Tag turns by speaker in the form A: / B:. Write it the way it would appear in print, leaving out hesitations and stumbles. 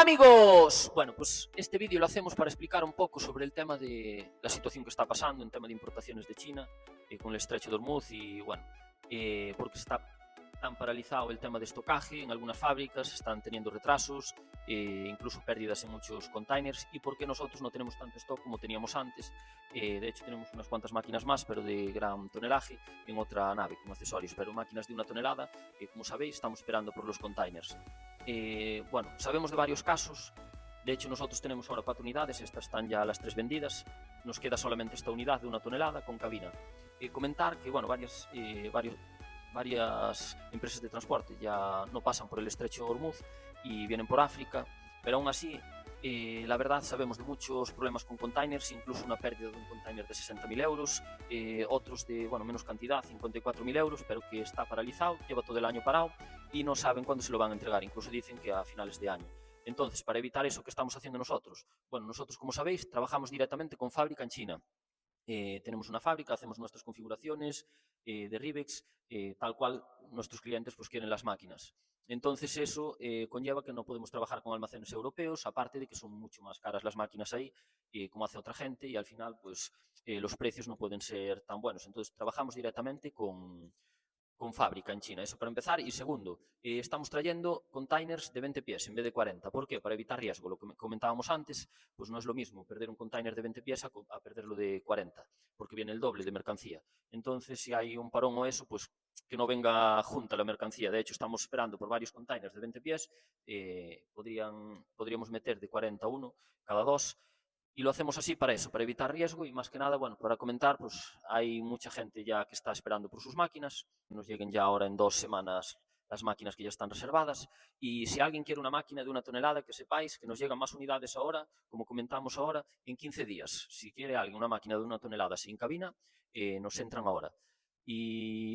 A: Amigos, bueno, pues este vídeo lo hacemos para explicar un poco sobre el tema de la situación que está pasando en tema de importaciones de China con el estrecho de Hormuz y bueno, porque está tan paralizado el tema de estocaje en algunas fábricas, están teniendo retrasos, incluso pérdidas en muchos containers y porque nosotros no tenemos tanto stock como teníamos antes. De hecho tenemos unas cuantas máquinas más, pero de gran tonelaje en otra nave con accesorios, pero máquinas de 1 tonelada, como sabéis, estamos esperando por los containers. Bueno, sabemos de varios casos. De hecho, nosotros tenemos ahora 4 unidades, estas están ya las 3 vendidas. Nos queda solamente esta unidad de 1 tonelada con cabina. Comentar que bueno, varias empresas de transporte ya no pasan por el estrecho de Hormuz y vienen por África, pero aún así, la verdad, sabemos de muchos problemas con containers, incluso una pérdida de un container de 60.000 euros, otros de bueno, menos cantidad, 54.000 euros, pero que está paralizado, lleva todo el año parado y no saben cuándo se lo van a entregar, incluso dicen que a finales de año. Entonces, para evitar eso, ¿qué estamos haciendo nosotros? Bueno, nosotros, como sabéis, trabajamos directamente con fábrica en China. Tenemos una fábrica, hacemos nuestras configuraciones de Rivex, tal cual nuestros clientes pues quieren las máquinas. Entonces eso conlleva que no podemos trabajar con almacenes europeos, aparte de que son mucho más caras las máquinas ahí, como hace otra gente, y al final pues los precios no pueden ser tan buenos. Entonces trabajamos directamente con fábrica en China, eso para empezar. Y segundo, estamos trayendo containers de 20 pies en vez de 40. ¿Por qué? Para evitar riesgo. Lo que comentábamos antes, pues no es lo mismo perder un container de 20 pies a perderlo de 40, porque viene el doble de mercancía. Entonces, si hay un parón o eso, pues que no venga junta la mercancía. De hecho, estamos esperando por varios containers de 20 pies, podríamos meter de 40 a 1 cada dos. Y lo hacemos así para eso, para evitar riesgo y más que nada, bueno, para comentar, pues hay mucha gente ya que está esperando por sus máquinas, nos lleguen ya ahora en 2 semanas las máquinas que ya están reservadas y si alguien quiere una máquina de 1 tonelada, que sepáis que nos llegan más unidades ahora, como comentamos ahora, en 15 días. Si quiere alguien una máquina de 1 tonelada sin cabina, nos entran ahora. Y